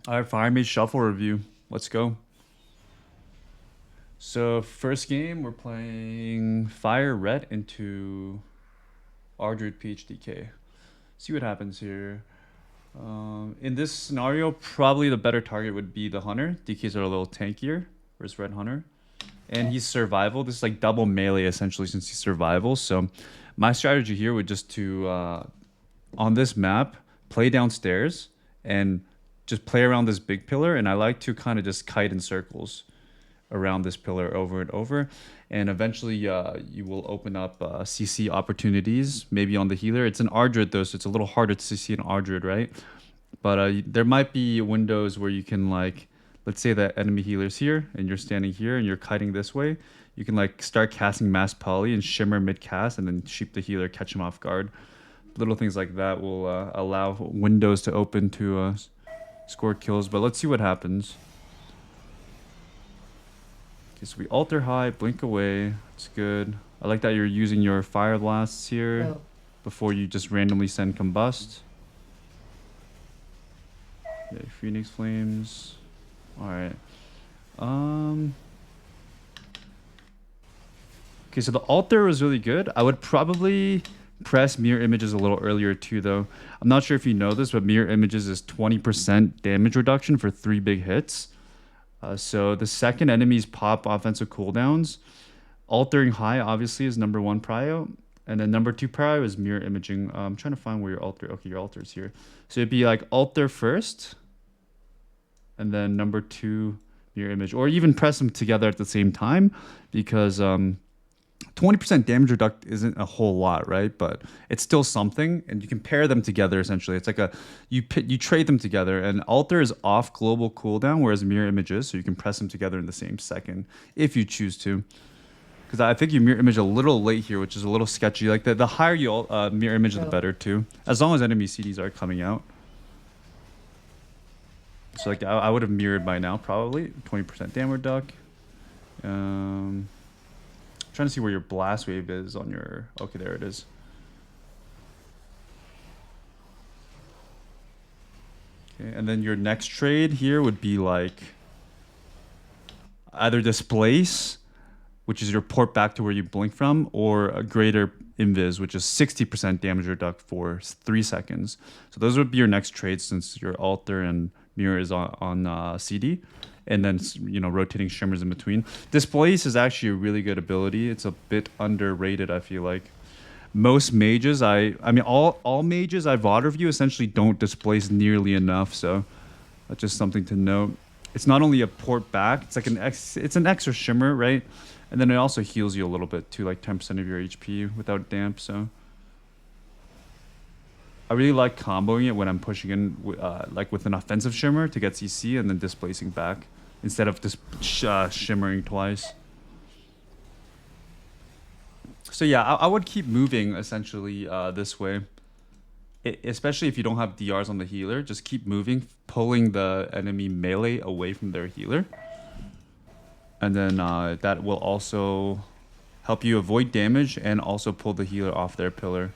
All right, Fire Mage Shuffle review. Let's go. So first game, we're playing Fire Red into Ardred PHDK. See what happens here. In this scenario, probably the better target would be the Hunter. DKs are a little tankier versus Red Hunter. And he's survival. This is like double melee essentially since he's survival. So my strategy here would just to, on this map, play downstairs and just play around this big pillar. And I like to kind of just kite in circles around this pillar over and over, and eventually you will open up CC opportunities maybe on the healer. It's an Ardred though, so it's a little harder to CC an Ardred, right? But there might be windows where you can, like, let's say that enemy healer's here and you're standing here and you're kiting this way. You can like start casting mass poly and shimmer mid cast and then sheep the healer, catch him off guard. Little things like that will allow windows to open to score kills. But let's see what happens. Okay, so we alter high, blink away. It's good. I like that you're using your fire blasts here before you just randomly send combust. Okay, Phoenix Flames. Alright. Okay, so the altar was really good. I would probably press mirror images a little earlier too though. I'm not sure if you know this, but mirror images is 20% damage reduction for 3 big hits. So the second enemies pop offensive cooldowns, altering high obviously is number 1 prio, and then number 2 prio is mirror imaging. I'm trying to find where your altar. Okay, your altar is here. So it'd be like altar first, and then number 2 mirror image, or even press them together at the same time, because 20% damage reduct isn't a whole lot, right? But it's still something, and you can pair them together essentially. It's like you trade them together, and alter is off global cooldown, whereas mirror image is, so you can press them together in the same second if you choose to. Because I think you mirror image a little late here, which is a little sketchy. Like the higher you mirror image, the better too, as long as enemy CDs are coming out. So like I would have mirrored by now probably 20% damage reduct. Trying to see where your blast wave is on your. Okay, there it is. Okay, and then your next trade here would be like either displace, which is your port back to where you blink from, or a greater invis, which is 60% damage reduct for 3 seconds. So those would be your next trades since your altar and mirror is on CD. And then, you know, rotating shimmers in between. Displace is actually a really good ability. It's a bit underrated, I feel like. Most mages, I mean, all mages I've auto review essentially don't displace nearly enough. So that's just something to note. It's not only a port back. It's like it's an extra shimmer, right? And then it also heals you a little bit too, like 10% of your HP without damp. So I really like comboing it when I'm pushing in like with an offensive shimmer to get CC and then displacing back instead of just shimmering twice. So yeah, I would keep moving essentially this way. Especially if you don't have DRs on the healer, just keep moving, pulling the enemy melee away from their healer. And then that will also help you avoid damage and also pull the healer off their pillar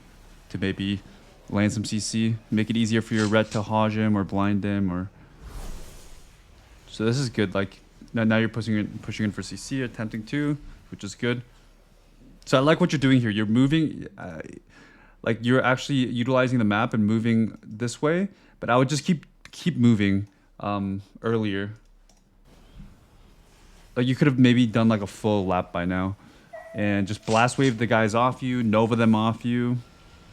to maybe land some CC, make it easier for your red to hodge him or blind him. Or so this is good. Like now you're pushing in for CC, attempting to, which is good. So I like what you're doing here. You're moving, like you're actually utilizing the map and moving this way. But I would just keep moving earlier. Like you could have maybe done like a full lap by now, and just blast wave the guys off you, nova them off you.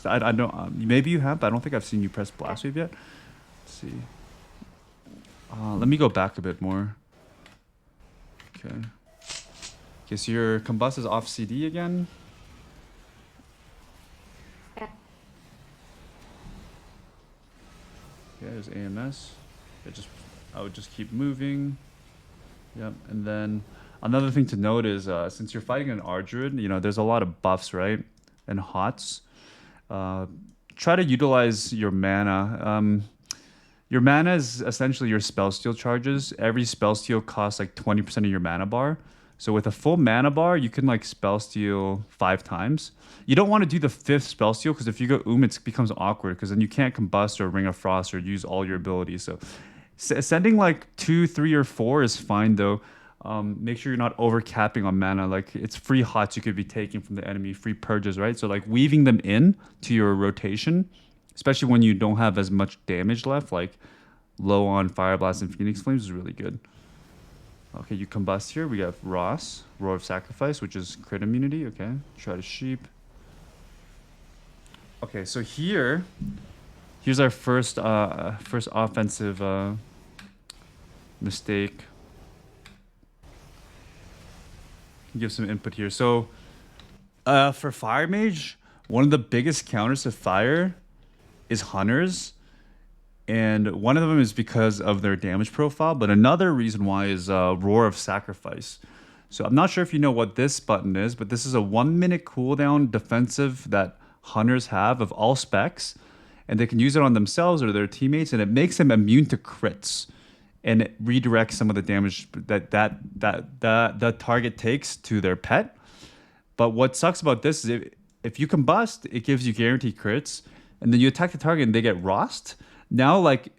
I don't. Maybe you have, but I don't think I've seen you press blast wave yet. Let's see. Let me go back a bit more. Okay. Okay, so your combust is off CD again. Okay, there's AMS. I would just keep moving. Yep, and then another thing to note is since you're fighting an Ardred, you know, there's a lot of buffs, right? And hots. Try to utilize your mana. Your mana is essentially your spell steal charges. Every spell steal costs like 20% of your mana bar. So with a full mana bar, you can like spell steal 5 times. You don't want to do the 5th spell steal because if you go it becomes awkward because then you can't combust or ring of frost or use all your abilities. So Sending like 2, 3, or 4 is fine though. Make sure you're not over capping on mana. Like it's free hots you could be taking from the enemy, free purges, right? So like weaving them in to your rotation, especially when you don't have as much damage left, like low on Fire Blast and Phoenix Flames is really good. Okay, you combust here. We have Ross, Roar of Sacrifice, which is crit immunity. Okay, try to sheep. Okay, so here's our first offensive mistake. Give some input here. So for Fire Mage, one of the biggest counters to fire is Hunters. And one of them is because of their damage profile, but another reason why is Roar of Sacrifice. So I'm not sure if you know what this button is, but this is a 1-minute cooldown defensive that Hunters have of all specs, and they can use it on themselves or their teammates, and it makes them immune to crits, and it redirects some of the damage that the target takes to their pet. But what sucks about this is if you combust, it gives you guaranteed crits, and then you attack the target and they get Rost. Now, like,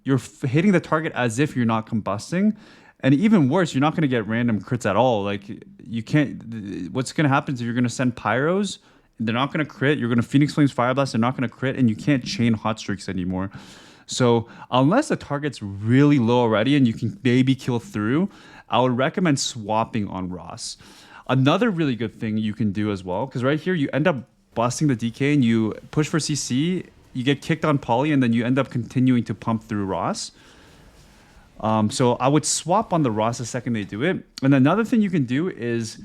you're hitting the target as if you're not combusting. And even worse, you're not going to get random crits at all. Like, you can't... What's going to happen is you're going to send Pyros, they're not going to crit. You're going to Phoenix Flames Fire Blast, they're not going to crit, and you can't chain hot streaks anymore. So, unless the target's really low already and you can maybe kill through, I would recommend swapping on Ross. Another really good thing you can do as well, because right here, you end up busting the DK and you push for CC, you get kicked on poly, and then you end up continuing to pump through Ross. So I would swap on the Ross the second they do it. And another thing you can do is,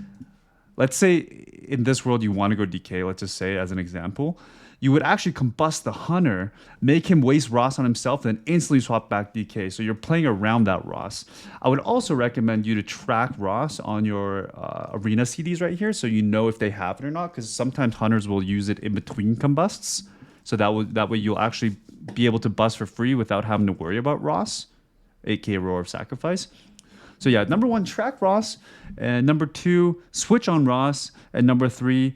let's say in this world you want to go DK, let's just say as an example, you would actually combust the Hunter, make him waste Ross on himself, then instantly swap back DK. So you're playing around that Ross. I would also recommend you to track Ross on your arena CDs right here, so you know if they have it or not, because sometimes Hunters will use it in between combusts. So that way you'll actually be able to bust for free without having to worry about Ross, aka Roar of Sacrifice. So yeah, number 1, track Ross, and number 2, switch on Ross, and number 3,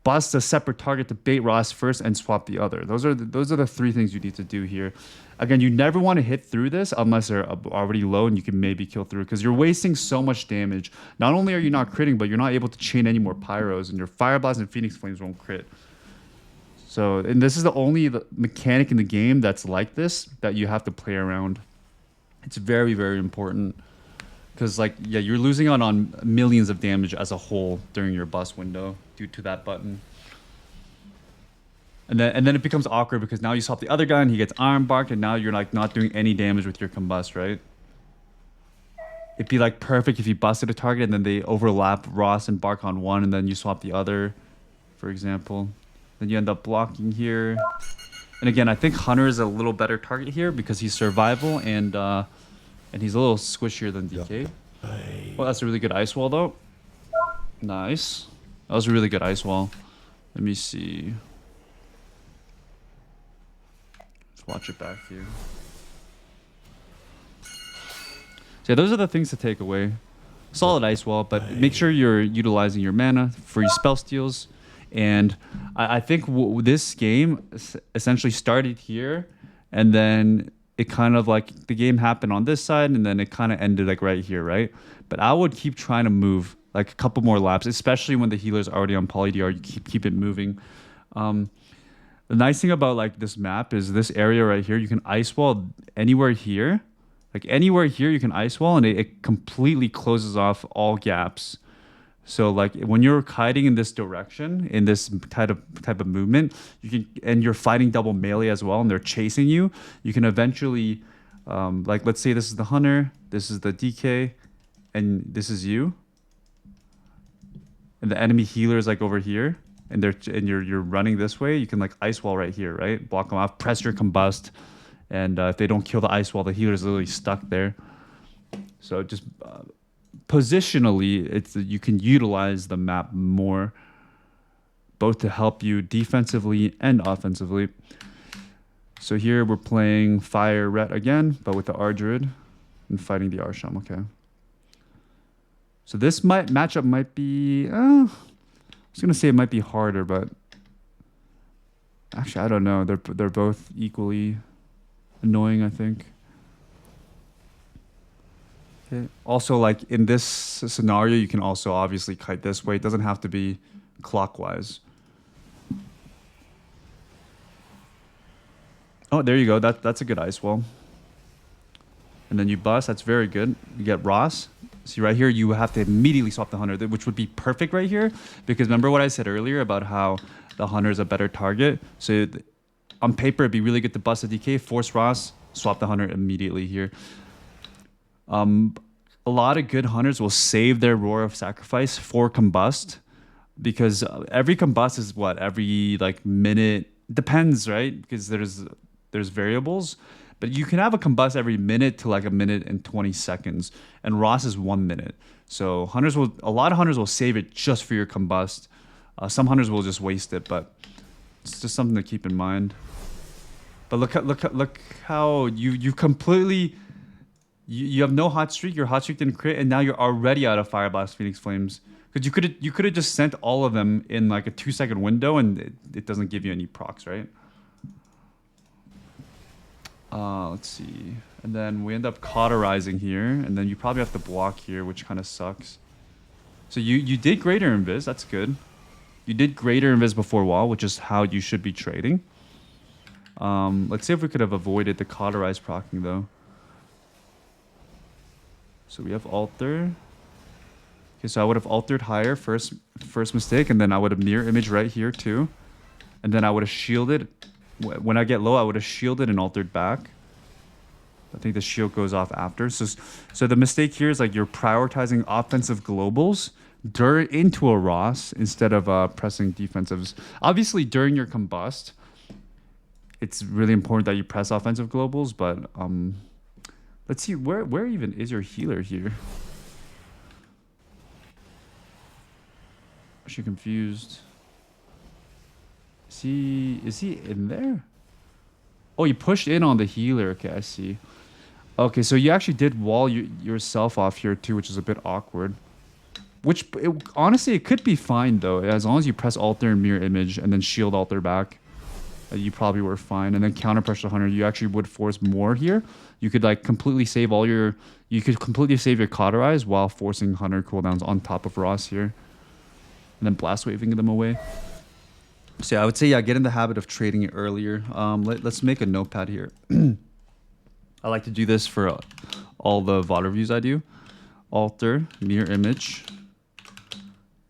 bust a separate target to bait Ross first and swap the other. Those are the 3 things you need to do here. Again, you never want to hit through this unless they're already low and you can maybe kill through, because you're wasting so much damage. Not only are you not critting, but you're not able to chain any more Pyros, and your Fire Blast and Phoenix Flames won't crit. So, and this is the only mechanic in the game that's like this that you have to play around. It's very, very important, because like, yeah, you're losing out on millions of damage as a whole during your bust window due to that button. And then it becomes awkward because now you swap the other guy and he gets arm barked, and now you're like not doing any damage with your combust, right? It'd be like perfect if you busted a target and then they overlap Ross and bark on one, and then you swap the other, for example. Then you end up blocking here. And again, I think Hunter is a little better target here because he's survival and he's a little squishier than DK. Well, that's a really good ice wall though. Nice. That was a really good ice wall. Let me see. Let's watch it back here. So yeah, those are the things to take away. Solid ice wall, but make sure you're utilizing your mana, free spell steals. And I think this game essentially started here, and then it kind of like the game happened on this side, and then it kind of ended like right here, right? But I would keep trying to move like a couple more laps, especially when the healer's already on poly DR. You keep it moving. The nice thing about like this map is this area right here, you can ice wall anywhere here. Like anywhere here, you can ice wall, and it completely closes off all gaps. So like when you're kiting in this direction, in this type of movement, you can, and you're fighting double melee as well, and they're chasing you, you can eventually, like let's say this is the Hunter, this is the DK, and this is you, and the enemy healer is like over here, and you're running this way. You can like ice wall right here, right? Block them off, press your combust, and if they don't kill the ice wall, the healer is literally stuck there. So just positionally, you can utilize the map more, both to help you defensively and offensively. So here we're playing Fire Ret again, but with the Ardrid and fighting the Arsham. Okay. So this matchup might be. I was gonna say it might be harder, but actually I don't know. They're both equally annoying, I think. Okay. Also, like in this scenario, you can also obviously kite this way. It doesn't have to be clockwise. Oh, there you go. That's a good ice wall. And then you bust. That's very good. You get Ross. See right here, you have to immediately swap the hunter, which would be perfect right here. Because remember what I said earlier about how the hunter is a better target. So on paper, it'd be really good to bust a DK, force Ross, swap the hunter immediately here. A lot of good hunters will save their Roar of Sacrifice for Combust because every Combust is what every like minute depends, right? Because there's variables, but you can have a Combust every minute to like a minute and 20 seconds, and Ross is 1 minute. So a lot of hunters will save it just for your Combust. Some hunters will just waste it, but it's just something to keep in mind. But look how you completely. You have no hot streak. Your hot streak didn't crit, and now you're already out of Fire Blast Phoenix Flames. Because you could have just sent all of them in like a 2-second window, and it doesn't give you any procs, right? Let's see, and then we end up cauterizing here, and then you probably have to block here, which kind of sucks. So you did greater invis. That's good. You did greater invis before wall, which is how you should be trading. Let's see if we could have avoided the cauterize procking though. So we have alter. Okay, so I would have altered higher first mistake, and then I would have mirror image right here too. And then I would have shielded. When I get low, I would have shielded and altered back. I think the shield goes off after. So the mistake here is like you're prioritizing offensive globals into a Ross instead of pressing defensives. Obviously, during your combust, it's really important that you press offensive globals, but let's see, where even is your healer here? I'm actually confused. Is he in there? Oh, you pushed in on the healer. Okay, I see. Okay, so you actually did wall yourself off here too, which is a bit awkward. Honestly, it could be fine though, as long as you press alter and mirror image and then shield alter back. You probably were fine. And then counter pressure hunter, you actually would force more here. You could like completely save you could completely save your cauterize while forcing hunter cooldowns on top of Ross here. And then blast waving them away. So yeah, I would say, yeah, get in the habit of trading it earlier. Let's make a notepad here. I like to do this for all the VOD reviews I do. Alter, mirror image.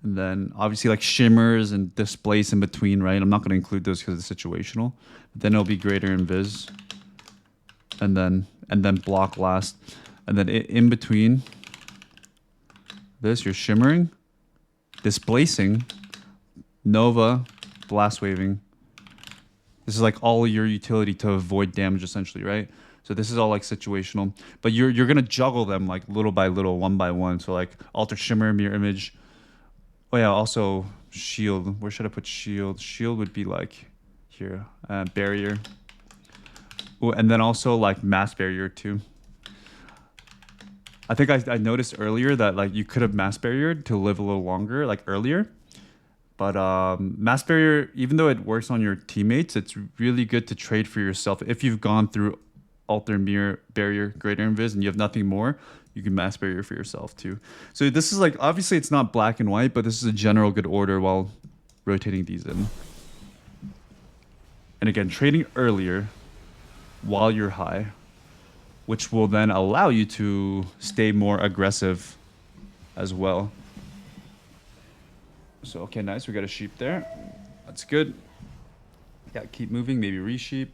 And then obviously like shimmers and displace in between, right? I'm not going to include those because it's situational. But then it'll be greater invis. And then block last. And then in between this, you're shimmering, displacing, Nova, blast waving. This is like all your utility to avoid damage essentially, right? So this is all like situational, but you're gonna juggle them like little by little, one by one. So like alter shimmer, mirror image. Oh yeah, also shield. Where should I put shield? Shield would be like here, barrier. Ooh, and then also like mass barrier too. I think I noticed earlier that like you could have mass barriered to live a little longer, like earlier. But mass barrier, even though it works on your teammates, it's really good to trade for yourself. If you've gone through alter, mirror, barrier, greater invis, and you have nothing more, you can mass barrier for yourself too. So this is like, obviously it's not black and white, but this is a general good order while rotating these in. And again, trading earlier while you're high, which will then allow you to stay more aggressive as well. So, okay, nice. We got a sheep there. That's good. Yeah, keep moving. Maybe re-sheep.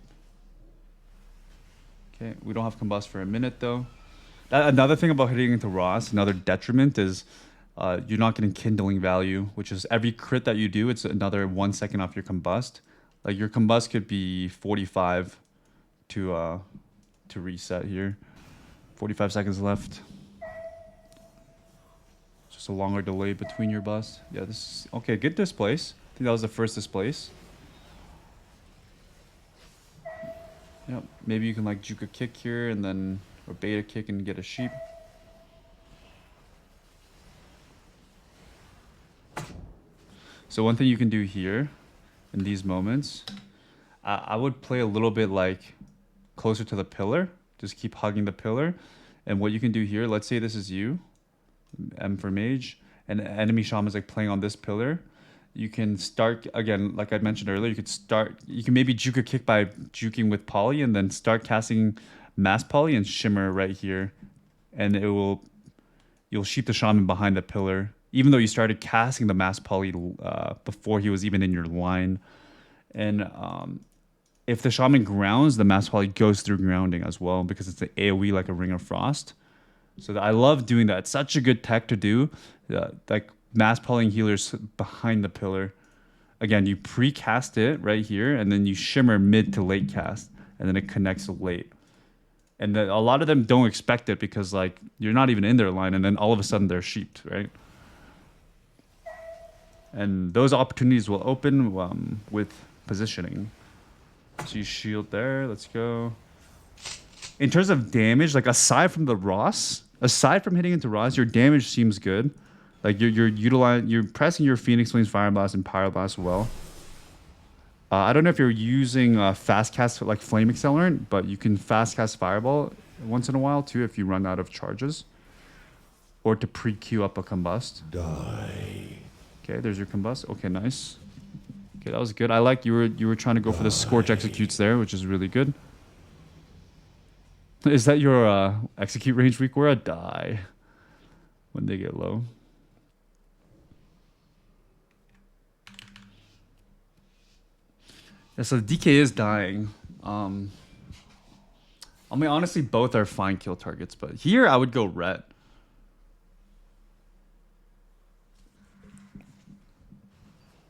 Okay, we don't have combust for a minute, though. Another thing about hitting into Ross, another detriment is you're not getting kindling value, which is every crit that you do, it's another 1 second off your combust. Like your combust could be 45 to reset here. 45 seconds left. Just a longer delay between your bust. Yeah, this is okay. Good displace. I think that was the first displace. Yep. Maybe you can like juke a kick here and then or beta kick and get a sheep. So one thing you can do here in these moments, I would play a little bit like closer to the pillar. Just keep hugging the pillar. And what you can do here, let's say this is you, M for mage, and the enemy shaman is like playing on this pillar. You can start again, like I mentioned earlier. You can maybe juke a kick by juking with poly, and then start casting mass poly and shimmer right here, and you'll sheep the shaman behind the pillar, even though you started casting the mass poly before he was even in your line. And if the shaman grounds, the mass poly goes through grounding as well because it's an AoE like a Ring of Frost. So I love doing that. It's such a good tech to do. Like mass polying healers behind the pillar. Again, you pre-cast it right here, and then you shimmer mid to late cast, and then it connects late. And a lot of them don't expect it because like you're not even in their line, and then all of a sudden they're sheeped, right? And those opportunities will open with positioning. So you shield there. Let's go. In terms of damage, like aside from hitting into Ross, your damage seems good. Like you're pressing your Phoenix Wings, Fire Blast, and Pyro Blast well. I don't know if you're using fast cast like Flame Accelerant, but you can fast cast Fireball once in a while too if you run out of charges, or to pre-queue up a Combust. Die. Okay, there's your Combust. Okay, nice. Okay, that was good. I like you were trying to go for the Scorch Executes there, which is really good. Is that your execute range, Requora? Die when they get low. Yeah, so the DK is dying. I mean, honestly, both are fine kill targets, but here I would go ret.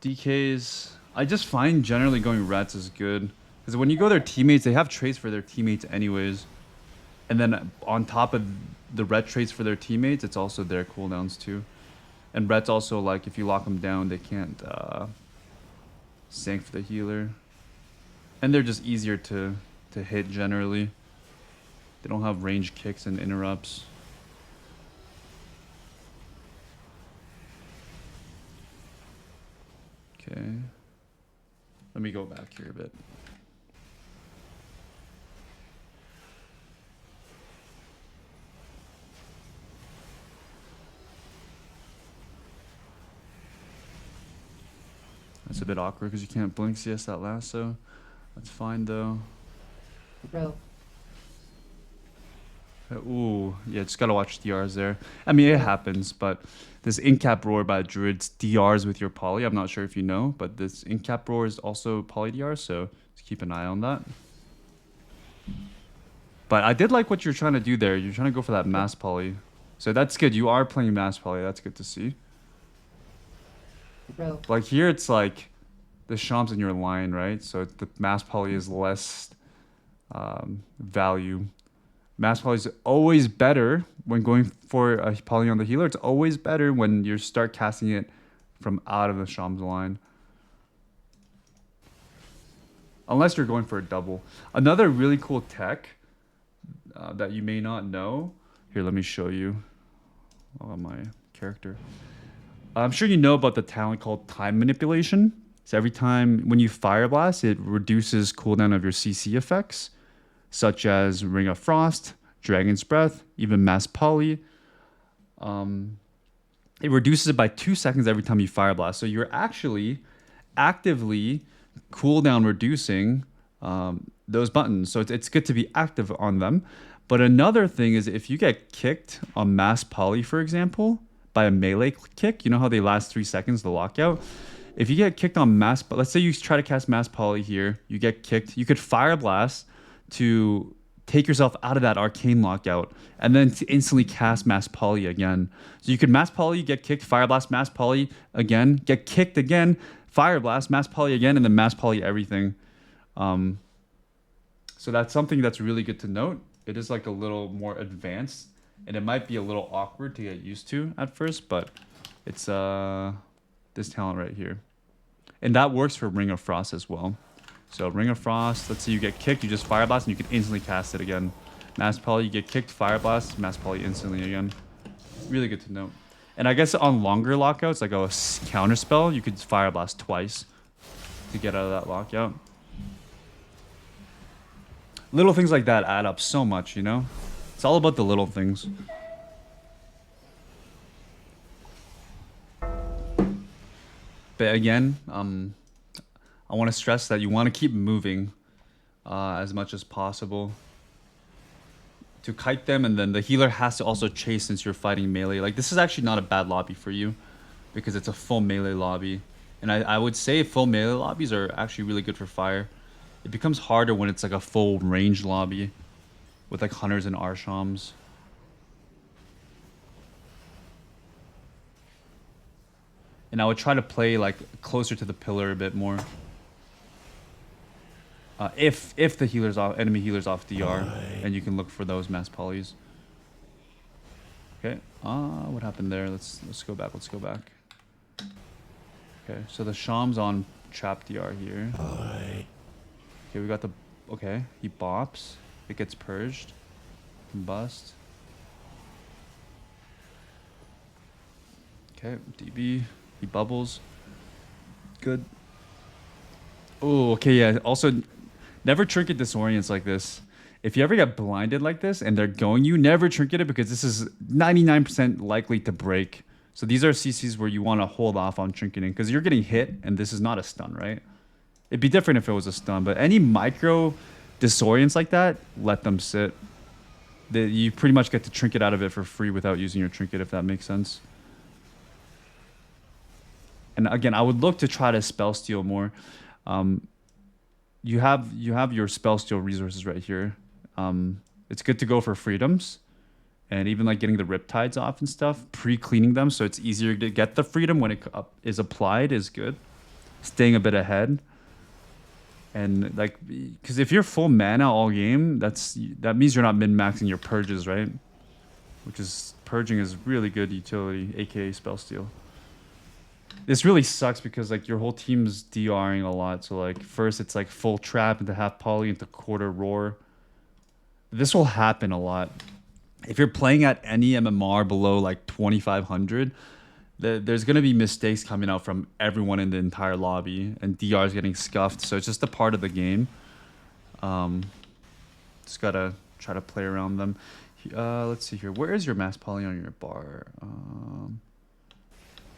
DKs, I just find generally going rets is good. Because when you go their teammates, they have traits for their teammates anyways. And then on top of the ret traits for their teammates, it's also their cooldowns too. And ret's also like, if you lock them down, they can't sank for the healer. And they're just easier to hit generally. They don't have range kicks and interrupts. Okay. Let me go back here a bit. That's a bit awkward because you can't blink CS that lasso. That's fine though. Bro. Ooh, yeah, just gotta watch DRs there. I mean, it happens, but this Incap Roar by Druids DRs with your poly. I'm not sure if you know, but this Incap Roar is also poly DR, so just keep an eye on that. But I did like what you're trying to do there. You're trying to go for that mass poly. So that's good. You are playing mass poly. That's good to see. Bro. Like here, it's like the Sham's in your line, right? So the mass poly is less value. Mass poly is always better when going for a poly on the healer. It's always better when you start casting it from out of the Sham's line. Unless you're going for a double. Another really cool tech that you may not know. Here, let me show you on my character. I'm sure you know about the talent called Time Manipulation. So every time when you Fire Blast, it reduces cooldown of your CC effects, such as Ring of Frost, Dragon's Breath, even Mass Poly. It reduces it by 2 seconds every time you Fire Blast. So you're actually actively cooldown reducing those buttons. So it's good to be active on them. But another thing is if you get kicked on Mass Poly, for example, by a melee kick, you know how they last 3 seconds, the lockout? If you get kicked on Mass, but let's say you try to cast Mass Poly here, you get kicked, you could Fire Blast to take yourself out of that arcane lockout and then to instantly cast Mass Poly again. So you could Mass Poly, get kicked, Fire Blast, Mass Poly again, get kicked again, Fire Blast, Mass Poly again, and then Mass Poly everything. So that's something that's really good to note. It is like a little more advanced and it might be a little awkward to get used to at first, but it's this talent right here. And that works for Ring of Frost as well. So Ring of Frost, let's say you get kicked, you just Fire Blast and you can instantly cast it again. Mass Poly, you get kicked, Fire Blast, Mass Poly instantly again. Really good to know. And I guess on longer lockouts, like a counter spell, you could Fire Blast twice to get out of that lockout. Little things like that add up so much, you know? It's all about the little things. But again, I want to stress that you want to keep moving as much as possible to kite them, and then the healer has to also chase since you're fighting melee. Like, this is actually not a bad lobby for you because it's a full melee lobby. And I would say full melee lobbies are actually really good for fire. It becomes harder when it's like a full range lobby with like hunters and arshams. And I would try to play like closer to the pillar a bit more. If the healer's off, enemy healer's off DR, and you can look for those mass polys. Okay. What happened there? Let's go back. Let's go back. Okay. So the Sham's on trap DR here. Okay, we got the. Okay, he bops. It gets purged. Combust. Okay, DB. He bubbles. Good. Oh, okay, yeah. Also, never trinket disorients like this. If you ever get blinded like this and they're going you, never trinket it because this is 99% likely to break. So these are CCs where you want to hold off on trinketing because you're getting hit and this is not a stun, right? It'd be different if it was a stun, but any micro disorients like that, let them sit. You pretty much get to trinket out of it for free without using your trinket, if that makes sense. And again, I would look to try to spell steal more. You have your spell steal resources right here. It's good to go for freedoms, and even like getting the riptides off and stuff, pre-cleaning them so it's easier to get the freedom when it is applied is good. Staying a bit ahead. And like, because if you're full mana all game, that means you're not min-maxing your purges, right? Which is, purging is really good utility, aka spell steal. This really sucks because like your whole team's DRing a lot. So like first it's like full trap into half poly into quarter roar. This will happen a lot. If you're playing at any MMR below like 2500, there's going to be mistakes coming out from everyone in the entire lobby, and DR's getting scuffed. So it's just a part of the game. Just got to try to play around them. Let's see here. Where is your mass poly on your bar?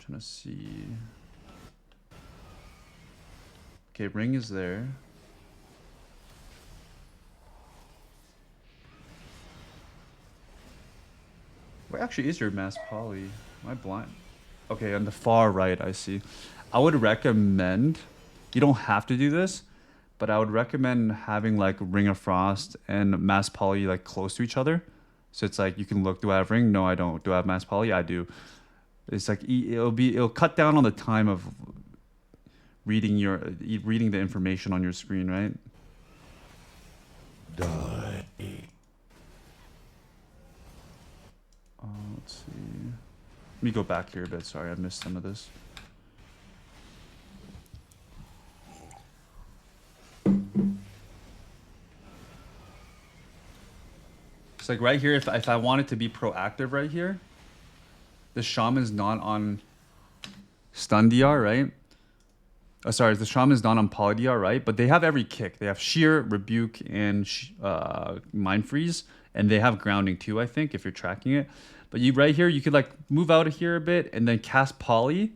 Trying to see. Okay, ring is there. Where actually is your mass poly? Am I blind? Okay, on the far right, I see. I would recommend, you don't have to do this, but I would recommend having like Ring of Frost and Mass Poly like close to each other. So it's like you can look, do I have Ring? No, I don't. Do I have Mass Poly? I do. It's like it'll cut down on the time of reading the information on your screen, right? Die. Let's see. Let me go back here a bit. Sorry, I missed some of this. It's like right here, if I wanted to be proactive right here, the Shaman's not on stun DR, right? Sorry, the Shaman's not on poly DR, right? But they have every kick. They have Shear, Rebuke, and Mind Freeze. And they have grounding too, I think, if you're tracking it. But you right here, you could like move out of here a bit and then cast poly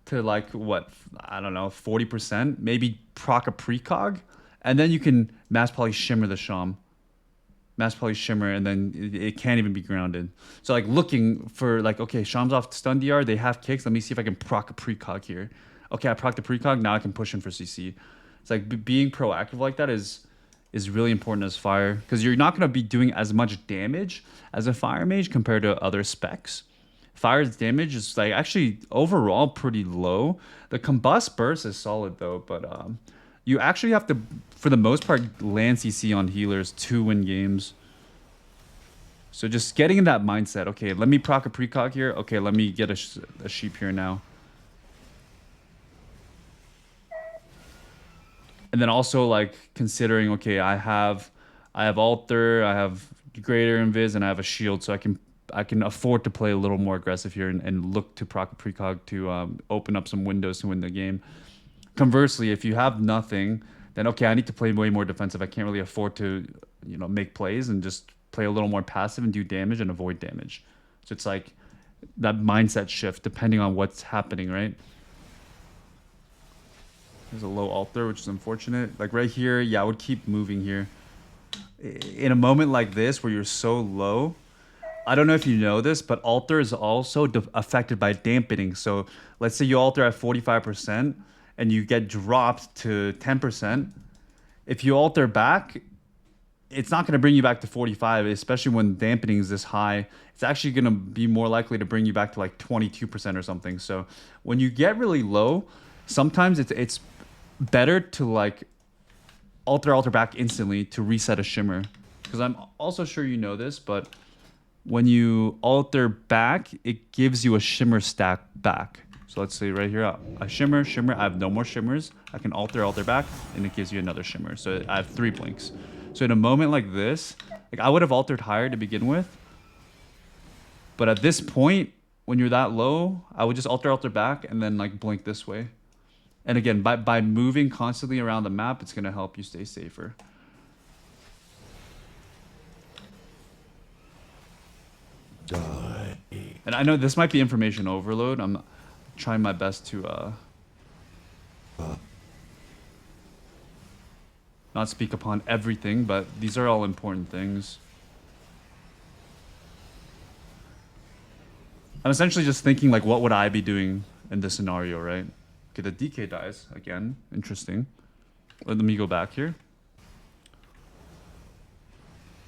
to like what, I don't know, 40%, maybe proc a precog, and then you can mass poly shimmer the Sham. Mass poly shimmer, and then it can't even be grounded. So like looking for like, okay, Sham's off stun DR, they have kicks. Let me see if I can proc a precog here. Okay, I proc the precog, now I can push him for CC. It's like being proactive like that is really important as fire, because you're not going to be doing as much damage as a fire mage compared to other specs. Fire's damage is like actually overall pretty low. The combust burst is solid though, but you actually have to, for the most part, land CC on healers to win games. So just getting in that mindset, okay, let me proc a precog here. Okay, let me get a sheep here now. And then also like considering, okay, I have alter, I have greater invis, and I have a shield, so I can afford to play a little more aggressive here and look to proc a precog to open up some windows to win the game. Conversely, if you have nothing, then okay, I need to play way more defensive. I can't really afford to, make plays and just play a little more passive and do damage and avoid damage. So it's like that mindset shift depending on what's happening, right? There's a low altar, which is unfortunate. Like right here, yeah, I would keep moving here. In a moment like this where you're so low, I don't know if you know this, but altar is also affected by dampening. So let's say you altar at 45% and you get dropped to 10%. If you alter back, it's not going to bring you back to 45, especially when dampening is this high. It's actually going to be more likely to bring you back to like 22% or something. So when you get really low, sometimes it's better to like alter back instantly to reset a shimmer. Because I'm also sure you know this, but when you alter back, it gives you a shimmer stack back. So let's say right here, a shimmer, I have no more shimmers. I can alter back, and it gives you another shimmer. So I have 3 blinks. So in a moment like this, like I would have altered higher to begin with. But at this point, when you're that low, I would just alter back and then like blink this way. And again, by moving constantly around the map, it's gonna help you stay safer. Die. And I know this might be information overload. I'm trying my best to not speak upon everything, but these are all important things. I'm essentially just thinking like, what would I be doing in this scenario, right? Okay, the DK dies again. Interesting. Let me go back here.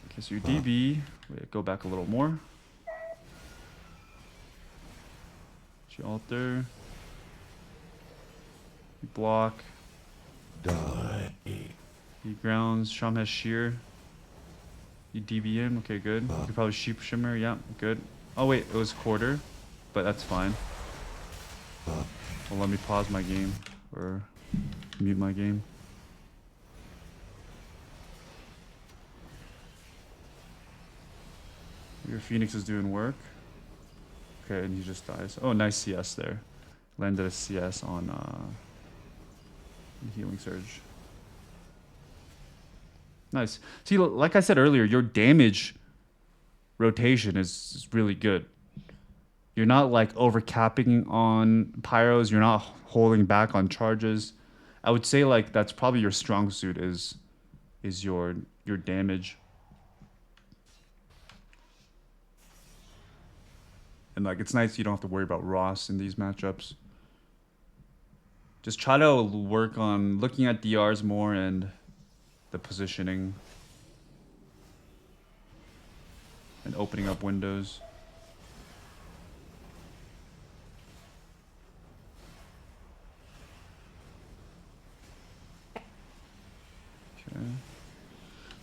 Okay, so your DB. Wait, go back a little more. You alter. You block. Die. He grounds. Sham has shear. You DB him. Okay, good. You could probably sheep shimmer. Yeah, good. Oh wait, it was quarter, but that's fine. Well, let me pause my game or mute my game. Your Phoenix is doing work. Okay, and he just dies. Oh, nice CS there. Landed a CS on Healing Surge. Nice. See, like I said earlier, your damage rotation is really good. You're not like overcapping on pyros. You're not holding back on charges. I would say like that's probably your strong suit is your damage. And like it's nice you don't have to worry about Ross in these matchups. Just try to work on looking at DRs more and the positioning and opening up windows. Okay.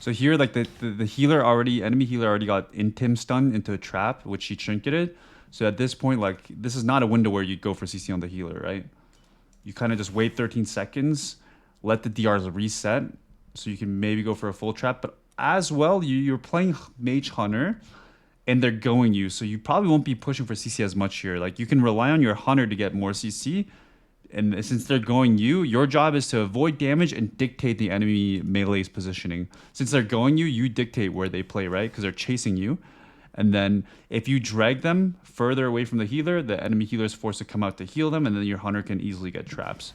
So here, like the healer enemy healer already got Intim stunned into a trap, which she trinketed. So at this point, like this is not a window where you go for CC on the healer, right? You kind of just wait 13 seconds, let the DRs reset, so you can maybe go for a full trap. But as well, you're playing Mage Hunter, and they're going you, so you probably won't be pushing for CC as much here. Like you can rely on your Hunter to get more CC, and since they're going you, your job is to avoid damage and dictate the enemy melee's positioning. Since they're going you, you dictate where they play, right? Because they're chasing you. And then if you drag them further away from the healer, the enemy healer is forced to come out to heal them, and then your Hunter can easily get traps.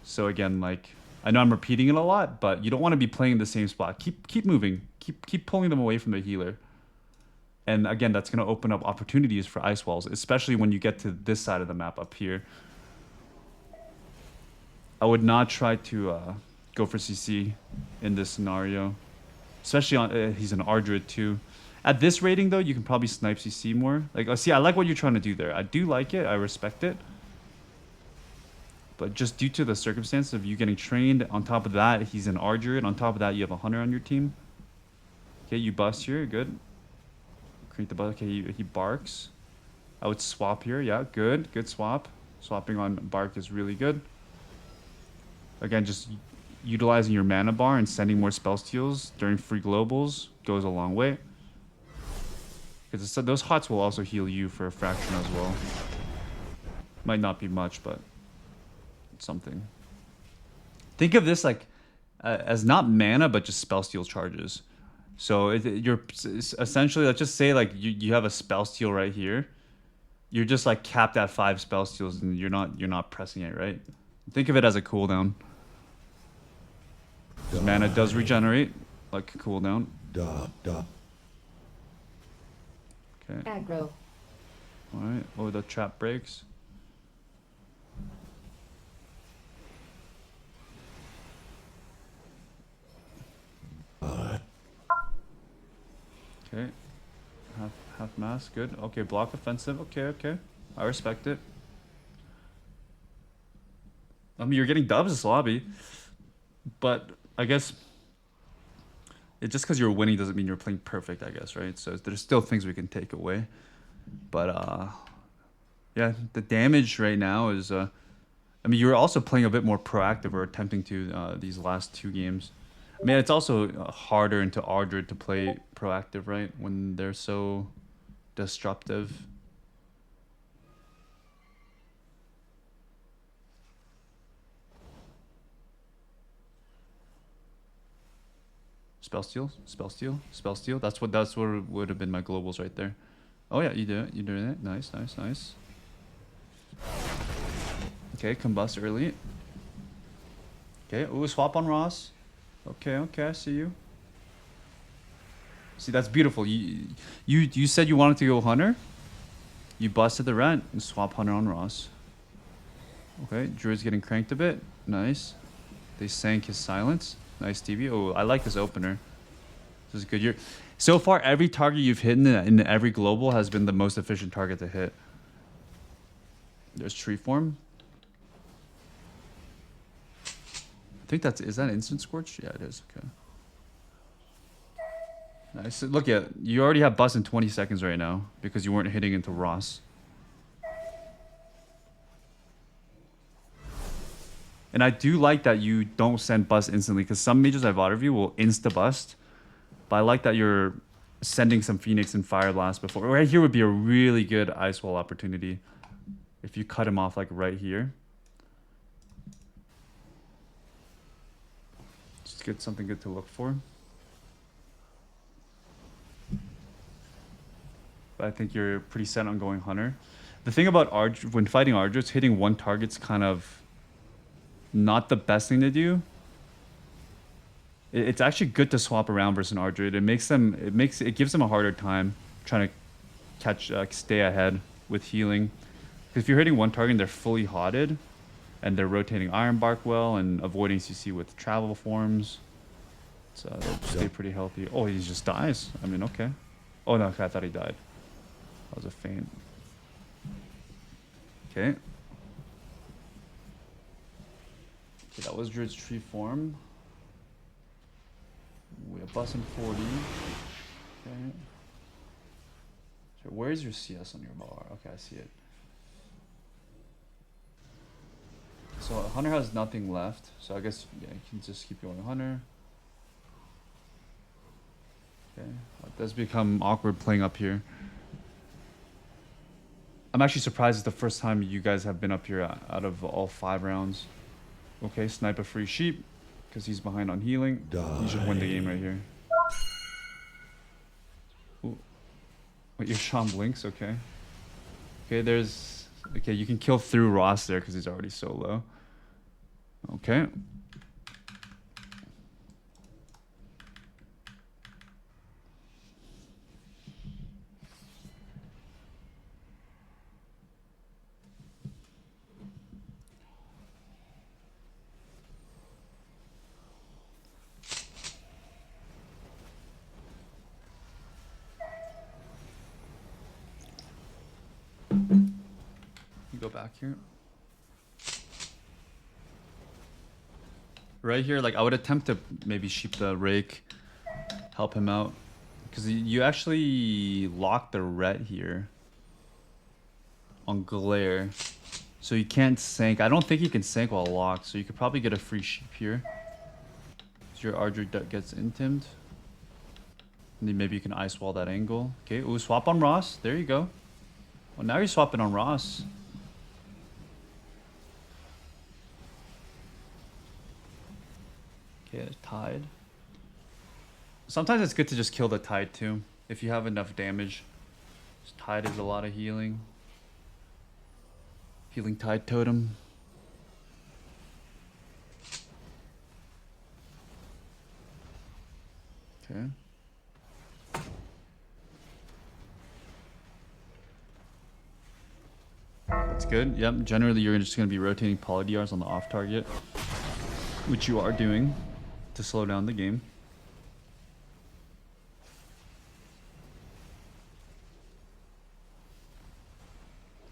So again, like I know I'm repeating it a lot, but you don't want to be playing the same spot. Keep moving. Keep pulling them away from the healer. And again, that's going to open up opportunities for ice walls, especially when you get to this side of the map up here. I would not try to go for CC in this scenario. Especially on he's an Ardrid too. At this rating though, you can probably snipe CC more. Like, see, I like what you're trying to do there. I do like it. I respect it. But just due to the circumstance of you getting trained, on top of that, he's an Ardrid. On top of that, you have a Hunter on your team. Okay, you bust here. Good. Create the bust. Okay, he barks. I would swap here. Yeah, good. Good swap. Swapping on bark is really good. Again, just utilizing your mana bar and sending more spell steals during free globals goes a long way. Because those hots will also heal you for a fraction as well. Might not be much, but it's something. Think of this like as not mana, but just spell steal charges. So it's essentially, let's just say like you have a spell steal right here. You're just like capped at 5 spell steals, and you're not pressing it, right? Think of it as a cooldown. Mana does regenerate, like a cooldown. Okay. Aggro. All right. Oh, the trap breaks. Okay. Half mass, good. Okay, block offensive. Okay. I respect it. I mean, you're getting dubs this lobby, but I guess it just because you're winning doesn't mean you're playing perfect, I guess, right? So there's still things we can take away. But yeah, the damage right now is I mean, you're also playing a bit more proactive or attempting to these last 2 games. I mean, it's also harder into Ardred to play proactive, right? When they're so disruptive. Spell steal, spell steal, spell steal. That's what would have been my globals right there. Oh yeah, you do it. You're doing it. Nice. Okay, combust early. Okay, ooh, swap on Ross. Okay, I see you. See, that's beautiful. You said you wanted to go Hunter. You busted the rent and swap Hunter on Ross. Okay, Druid's getting cranked a bit. Nice. They sank his silence. Nice, TV. Oh, I like this opener. This is good. So far, every target you've hit in every global has been the most efficient target to hit. There's tree form. I think is that instant scorch? Yeah, it is. Okay. Nice. Look at you already have bust in 20 seconds right now because you weren't hitting into Ross. And I do like that you don't send bust instantly because some mages I've of you will insta bust. But I like that you're sending some Phoenix and Fire Blast before. Right here would be a really good Ice Wall opportunity if you cut him off like right here. Just get something good to look for. But I think you're pretty set on going Hunter. The thing about when fighting Ardreds, hitting one target's kind of not the best thing to do. It's actually good to swap around versus an Ardred. It gives them a harder time trying to stay ahead with healing. Because if you're hitting one target and they're fully hotted, and they're rotating Iron Bark well and avoiding CC with travel forms, so they'll stay pretty healthy. Oh, he just dies. I mean, okay. Oh no, okay, I thought he died. That was a feint. Okay. Okay, that was Druid's tree form. We have bus in 40. Okay. So where's your CS on your bar? Okay, I see it. So Hunter has nothing left. So I guess yeah, you can just keep going Hunter. Okay. It does become awkward playing up here. I'm actually surprised it's the first time you guys have been up here out of all 5 rounds. Okay, snipe a free sheep. Because he's behind on healing. He should win the game right here. Ooh. Wait, your Sean blinks? Okay. Okay, okay, you can kill through Ross there because he's already so low. Okay. Go back here. Right here, like I would attempt to maybe sheep the rake, help him out, because you actually lock the ret here on glare, so you can't sank. I don't think you can sank while locked, so you could probably get a free sheep here. So your Ardred gets intimed, and then maybe you can ice wall that angle. Okay, ooh, swap on Ross. There you go. Well, now you're swapping on Ross. Okay, tied. Sometimes it's good to just kill the Tide too, if you have enough damage. Tide is a lot of healing. Healing Tide Totem. Okay. That's good. Yep, generally you're just going to be rotating poly DRs on the off target, which you are doing to slow down the game.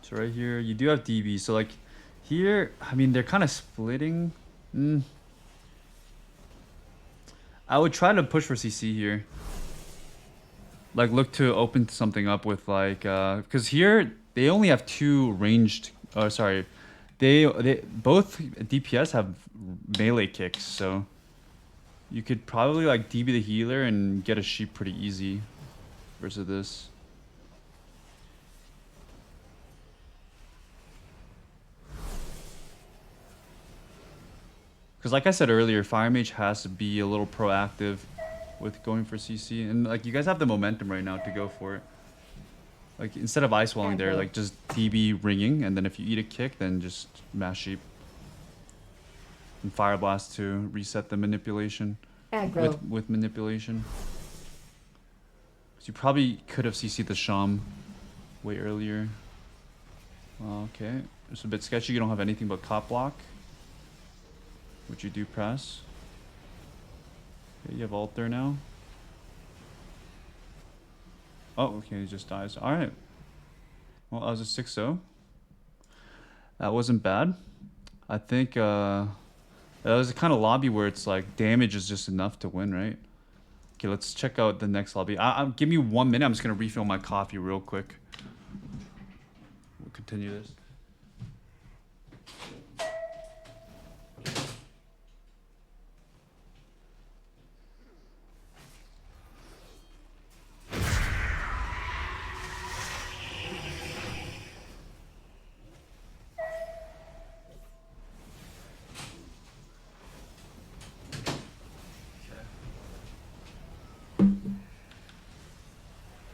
So right here, you do have DB. So like here, I mean, they're kind of splitting. I would try to push for CC here. Like look to open something up with like, because here they only have 2 ranged, sorry. They both DPS have melee kicks, so you could probably like DB the healer and get a sheep pretty easy versus this. Because like I said earlier, Fire Mage has to be a little proactive with going for CC. And like you guys have the momentum right now to go for it. Like instead of ice walling there, like just DB ringing, and then if you eat a kick, then just mash sheep. And Fire Blast to reset the manipulation. With manipulation. So you probably could have CC'd the Sham way earlier. Okay. It's a bit sketchy, you don't have anything but cop block. Which you do press. Okay, you have ult there now. Oh, okay, he just dies. Alright. Well, that was a 6-0. That wasn't bad. I think that was the kind of lobby where it's like damage is just enough to win, right? Okay, let's check out the next lobby. Give me 1 minute. I'm just going to refill my coffee real quick. We'll continue this.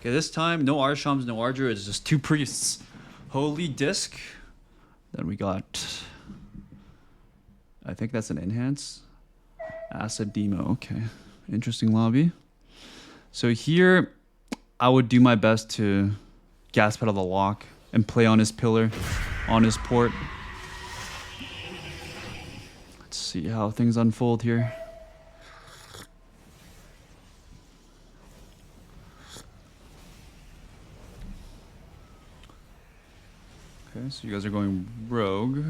Okay, this time, no Arshams, no Ardra, it's just 2 priests. Holy Disc. Then we got... I think that's an enhance. Acid Demo, okay. Interesting lobby. So here, I would do my best to gas pedal the lock and play on his pillar, on his port. Let's see how things unfold here. Okay, so you guys are going rogue.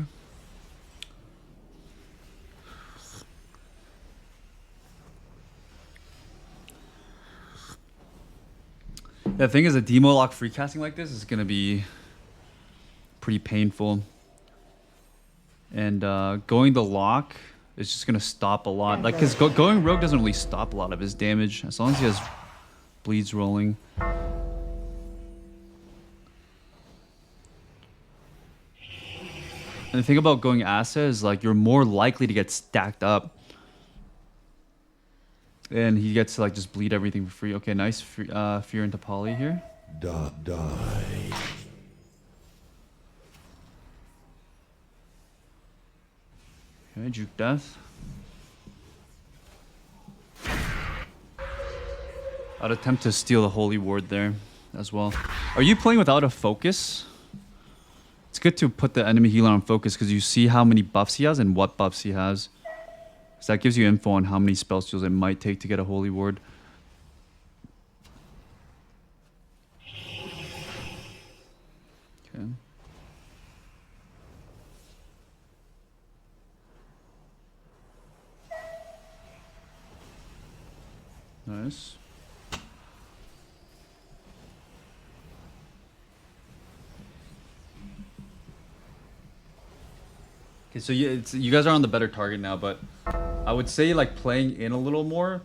The thing is, a demo lock free casting like this is gonna be pretty painful. And going the lock is just gonna stop a lot. Like, cause going rogue doesn't really stop a lot of his damage as long as he has bleeds rolling. And the thing about going Asa is like you're more likely to get stacked up. And he gets to like just bleed everything for free. Okay, nice fear into poly here. Die. Okay, juke death. I'd attempt to steal the holy ward there as well. Are you playing without a focus? It's good to put the enemy healer on focus because you see how many buffs he has and what buffs he has. So that gives you info on how many spell steals it might take to get a holy ward. Okay. Nice. Okay, so you guys are on the better target now, but I would say like playing in a little more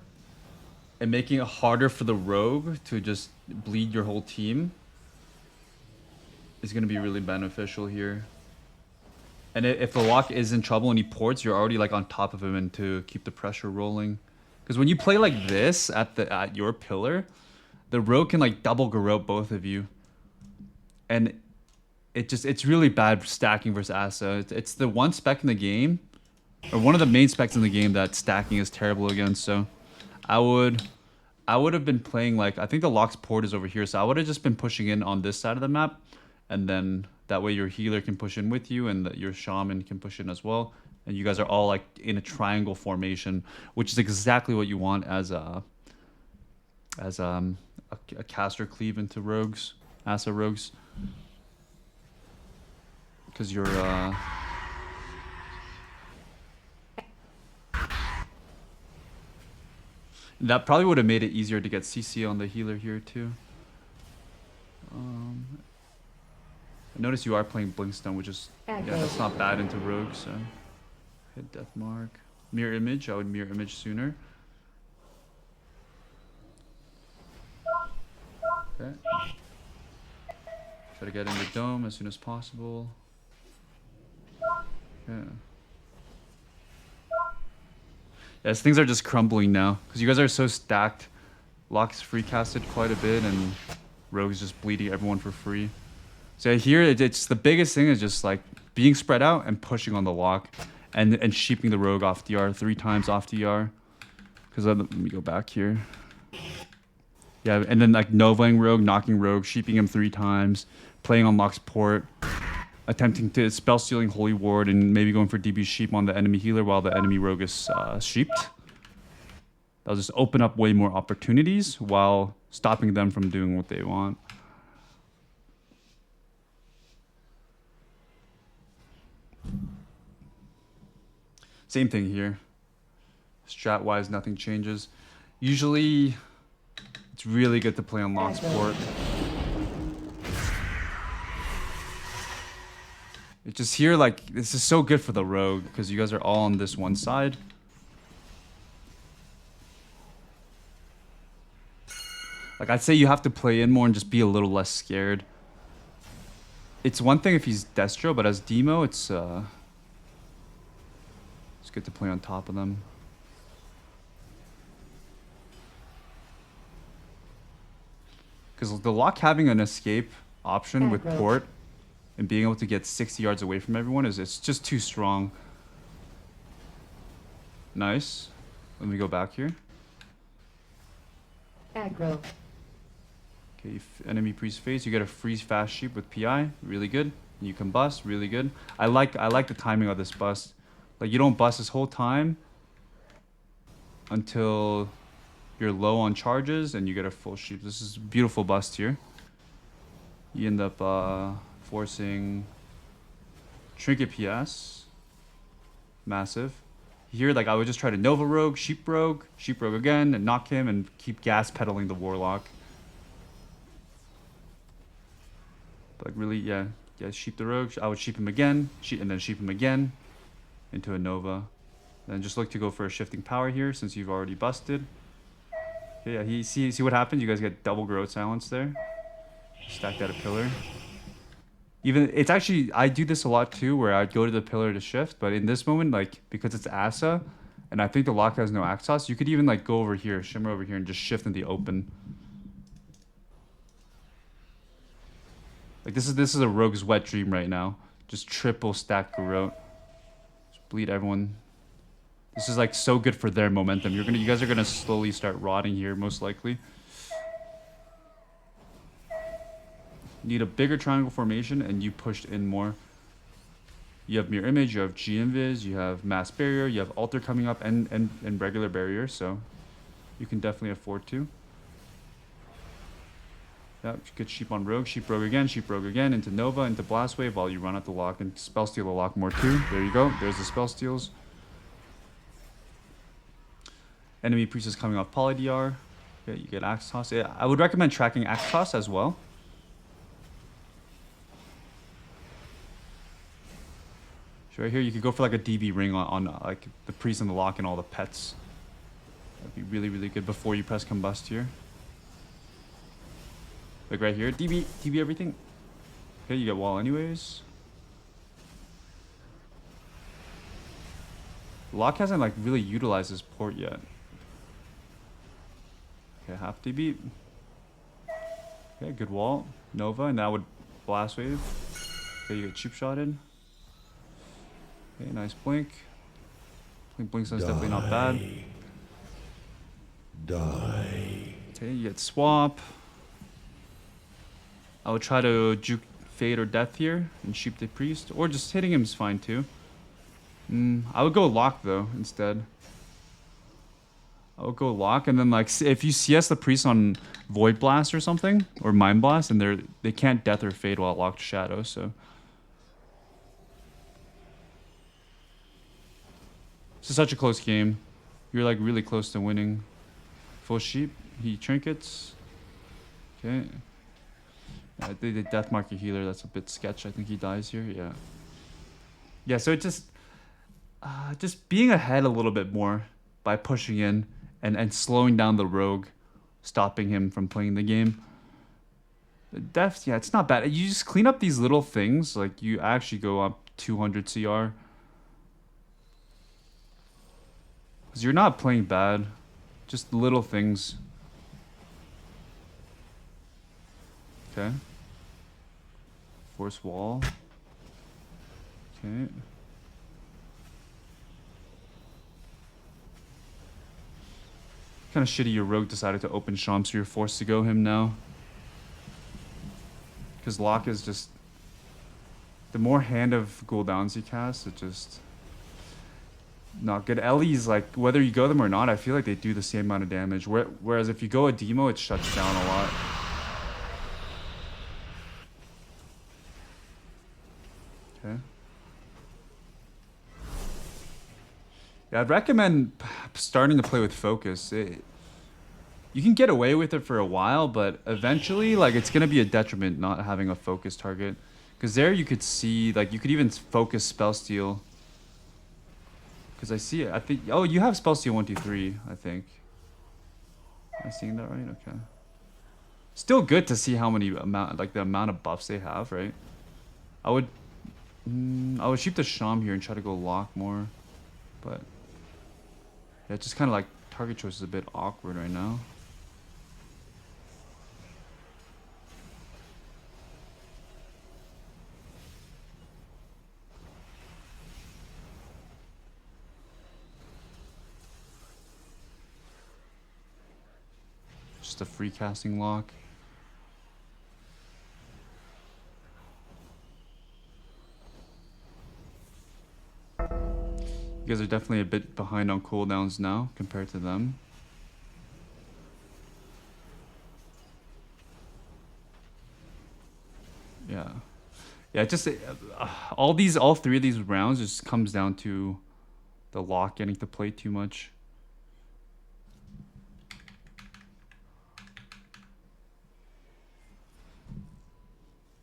and making it harder for the rogue to just bleed your whole team is going to be really beneficial here. And if the lock is in trouble and he ports, you're already like on top of him and to keep the pressure rolling Because when you play like this at your pillar, the rogue can like double garrote both of you, and it's really bad stacking versus Asa. It's the one spec in the game, or one of the main specs in the game that stacking is terrible against. So I would have been playing like, I think the Lock's port is over here, so I would have just been pushing in on this side of the map, and then that way your healer can push in with you, and your shaman can push in as well, and you guys are all like in a triangle formation, which is exactly what you want as a caster cleave into rogues, Asa rogues, because you're that probably would have made it easier to get CC on the healer here too. I notice you are playing Blinkstone, which is, yeah, that's not bad into rogue, so hit Death Mark. Mirror Image, I would Mirror Image sooner. Okay. Try to get in the dome as soon as possible. Yeah. Yes, things are just crumbling now because you guys are so stacked. Lock's free casted quite a bit, and Rogue's just bleeding everyone for free. So here, it's the biggest thing is just like being spread out and pushing on the Lock, and sheeping the Rogue off DR 3 times off DR. Because let me go back here. Yeah, and then like Novaing Rogue, knocking Rogue, sheeping him 3 times, playing on Lock's port, attempting to spell stealing Holy Ward, and maybe going for DB sheep on the enemy healer while the enemy rogue is sheeped. That'll just open up way more opportunities while stopping them from doing what they want. Same thing here. Strat-wise, nothing changes. Usually, it's really good to play on Lock's port. It's just here, like, this is so good for the rogue because you guys are all on this one side. Like, I'd say you have to play in more and just be a little less scared. It's one thing if he's Destro, but as Demo, it's good to play on top of them. Because the Lock having an escape option with port and being able to get 60 yards away from everyone it's just too strong. Nice. Let me go back here. Aggro. Okay, enemy priest face. You get a freeze fast sheep with PI. Really good. You can bust. Really good. I like the timing of this bust. Like, you don't bust this whole time until you're low on charges and you get a full sheep. This is a beautiful bust here. You end up forcing Trinket PS. Massive. Here, like, I would just try to Nova Rogue, Sheep Rogue again, and knock him and keep gas pedaling the Warlock. But like, really, yeah, sheep the Rogue. I would sheep him again, and then sheep him again into a Nova. Then just look to go for a shifting power here since you've already busted. Okay, yeah, see what happens? You guys get double growth silence there. Stack that a pillar. Even it's actually, I do this a lot too, where I'd go to the pillar to shift, but in this moment, like, because it's Asa, and I think the Lock has no Axos, you could even like go over here, shimmer over here, and just shift in the open. Like, this is a rogue's wet dream right now. Just triple stack garrote. Just bleed everyone. This is like so good for their momentum. You guys are gonna slowly start rotting here, most likely. Need a bigger triangle formation, and you pushed in more. You have Mirror Image, you have G-Invis, you have Mass Barrier, you have Altar coming up, and regular barrier, so you can definitely afford to. Yeah, good sheep on Rogue, Sheep Rogue again, into Nova, into Blast Wave while you run out the Lock, and spell steal the Lock more too. There you go, there's the spell steals. Enemy Priest is coming off Poly DR. Yeah, you get Axe Toss. Yeah, I would recommend tracking Axe Toss as well. So right here, you could go for like a DB ring on like the priest and the Lock and all the pets. That'd be really, really good before you press combust here. Like right here, DB everything. Okay, you get wall anyways. Lock hasn't like really utilized his port yet. Okay, half DB. Okay, good wall. Nova, and that would blast wave. Okay, you get cheap shotted. Okay, nice blink. Blink sounds definitely not bad. Die. Okay, you get swap. I would try to juke fade or death here and sheep the priest, or just hitting him is fine too. I would go lock though instead. I would go lock, and then like if you CS the priest on void blast or something or mind blast, and they can't death or fade while locked shadow. So this is such a close game. You're like really close to winning. Full sheep. He trinkets. Okay. The death marker healer. That's a bit sketch. I think he dies here. Yeah. Yeah. So it just being ahead a little bit more by pushing in and slowing down the rogue, stopping him from playing the game. The death, yeah, it's not bad. You just clean up these little things, like you actually go up 200 CR. Because you're not playing bad. Just little things. Okay. Force wall. Okay. Kind of shitty your rogue decided to open Sham, so you're forced to go him now. Because lock is just... The more hand of cooldowns you cast, it just... Not good. Ellie's like, whether you go them or not, I feel like they do the same amount of damage. Whereas if you go a demo, it shuts down a lot. Okay. Yeah, I'd recommend starting to play with focus. You can get away with it for a while, but eventually, like, it's gonna be a detriment not having a focus target. Because there you could see, like, you could even focus spell steal. Because I see it. I think. Oh, you have spell steal 1, 2, 3. I think. Am I seeing that right? Okay. Still good to see how many the amount of buffs they have, right? I would shoot the Sham here and try to go lock more, but yeah, just kind of like target choice is a bit awkward right now. Just a free casting lock. You guys are definitely a bit behind on cooldowns now compared to them. Yeah. Yeah, just all three of these rounds just comes down to the lock getting to play too much.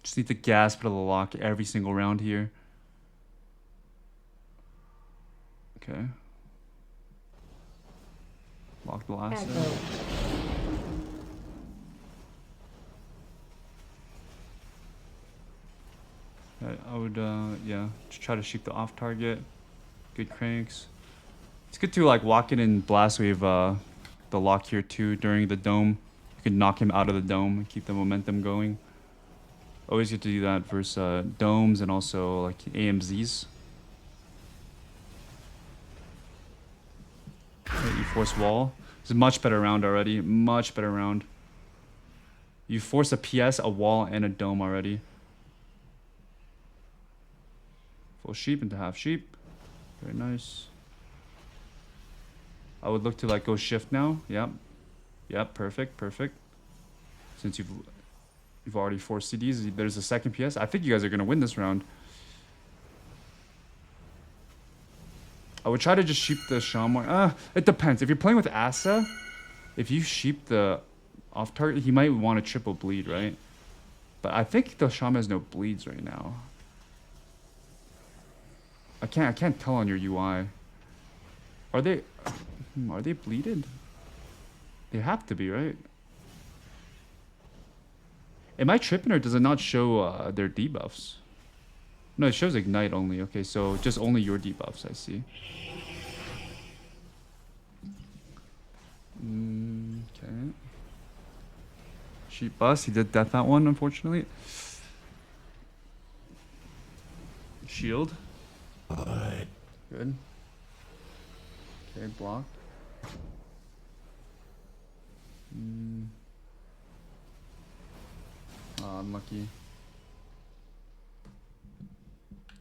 Just need to gasp for the lock every single round here. Okay. Lock the last set. I would, yeah, just try to shoot the off target. Good cranks. It's good to like walk in and blast wave the lock here too during the dome. You can knock him out of the dome and keep the momentum going. Always good to do that versus domes and also like AMZs. Okay, you force wall. It's a much better round already. Much better round. You force a PS, a wall, and a dome already. Full sheep into half sheep. Very nice. I would look to like go shift now. Yep. Yep, perfect, perfect. Since you've already forced CDs, there's a second PS. I think you guys are gonna win this round. I would try to just sheep the Shaman. It depends. If you're playing with Asa, if you sheep the off target, he might want a triple bleed, right? But I think the Shaman has no bleeds right now. I can't tell on your UI. Are they bleeded? They have to be, right? Am I tripping or does it not show their debuffs? No, it shows ignite only. Okay, so just only your debuffs, I see. Okay. Cheap bust. He did death that one, unfortunately. Shield. Good. Okay, block. Unlucky.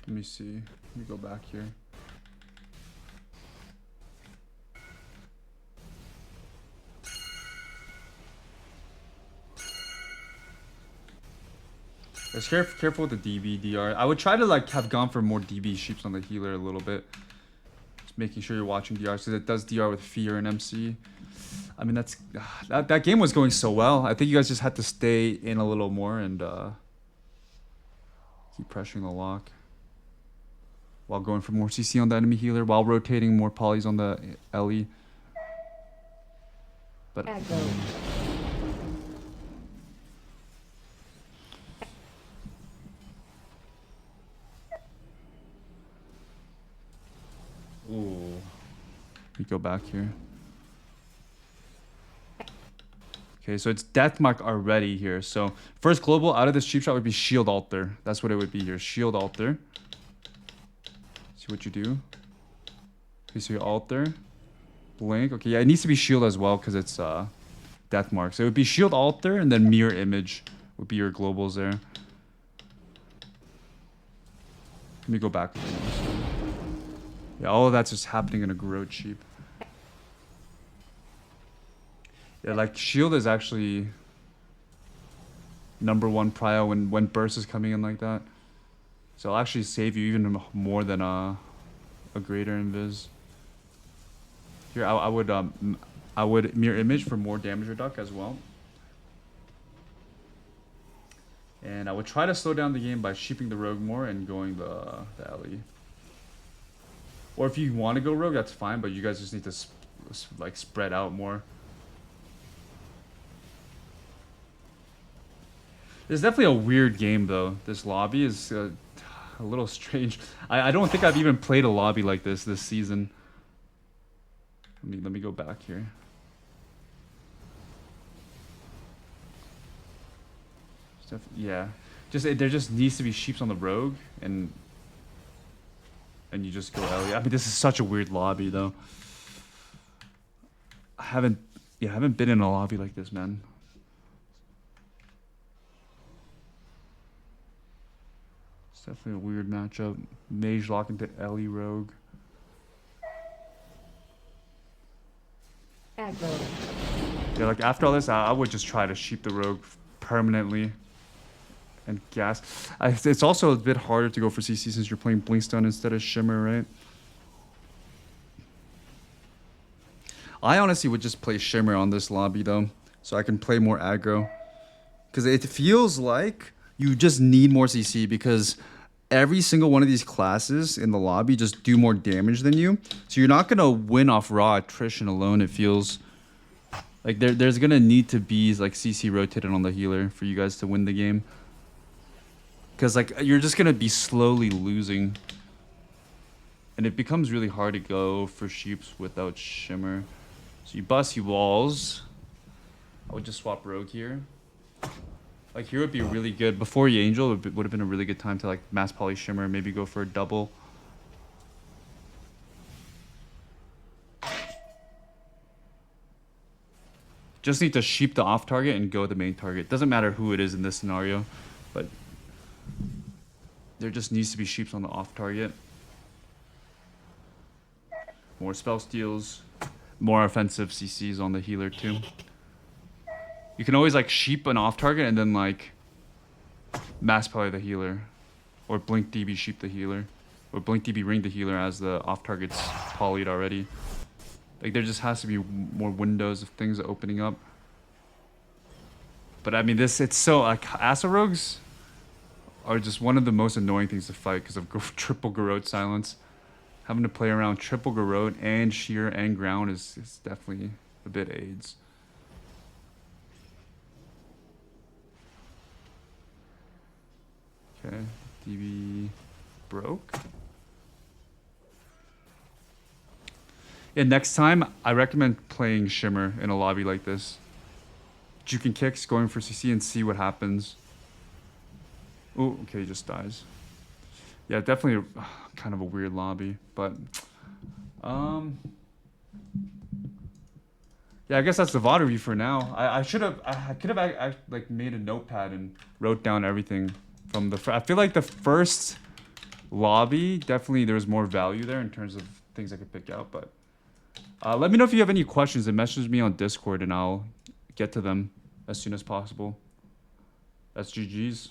Let me see. Let me go back here. Just careful with the DB DR. I would try to like have gone for more DB sheeps on the healer a little bit. Just making sure you're watching DR because it does DR with fear and MC. I mean that game was going so well. I think you guys just had to stay in a little more and keep pressuring the lock while going for more CC on the enemy healer while rotating more polys on the LE. But ooh, we go back here. Okay, so it's Deathmark already here. So first global out of this cheap shot would be Shield Altar. That's what it would be here. Shield Altar. See what you do. Okay, so your Altar. Blink. Okay, yeah, it needs to be Shield as well because it's Deathmark. So it would be Shield Altar and then Mirror Image would be your globals there. Let me go back. Yeah, all of that's just happening in a Garrote cheap. Yeah, like shield is actually #1 prio when burst is coming in like that. So it'll actually save you even more than a greater invis. Here I would mirror image for more damage reduct as well. And I would try to slow down the game by sheeping the rogue more and going the LE. Or if you want to go rogue, that's fine, but you guys just need to like spread out more. It's definitely a weird game though. This lobby is a little strange. I don't think I've even played a lobby like this season. Let me go back here. Yeah, there just needs to be sheeps on the rogue and you just go LE. I mean, this is such a weird lobby though. I haven't been in a lobby like this, man. It's definitely a weird matchup. Mage lock into LE rogue. Yeah, like after all this, I would just try to sheep the rogue permanently and gas. It's also a bit harder to go for CC since you're playing Blinkstone instead of Shimmer, right? I honestly would just play Shimmer on this lobby though, so I can play more aggro. Because it feels like you just need more CC because every single one of these classes in the lobby just do more damage than you. So you're not going to win off raw attrition alone, it feels. Like there's going to need to be like CC rotated on the healer for you guys to win the game. Because like you're just going to be slowly losing. And it becomes really hard to go for sheeps without Shimmer. So you bust, he walls. I would just swap rogue here. Like here would be really good. Before you angel, it would have been a really good time to like mass poly Shimmer, maybe go for a double. Just need to sheep the off target and go the main target. Doesn't matter who it is in this scenario, but there just needs to be sheeps on the off target. More spell steals, more offensive CCs on the healer too. You can always like sheep an off target and then like mass poly the healer, or blink DB sheep the healer, or blink DB ring the healer as the off target's polyed already. Like there just has to be more windows of things opening up. But I mean it's so like Asa rogues are just one of the most annoying things to fight because of triple Garrote silence. Having to play around triple Garrote and sheer and ground is definitely a bit AIDS. Okay, DB broke. Yeah, next time I recommend playing Shimmer in a lobby like this. juking kicks, going for CC and see what happens. Oh, okay, he just dies. Yeah, definitely kind of a weird lobby, but yeah, I guess that's the VOD review for now. I could have like made a notepad and wrote down everything from the. I feel like the first lobby definitely there was more value there in terms of things I could pick out. But let me know if you have any questions and message me on Discord and I'll get to them as soon as possible. That's GG's.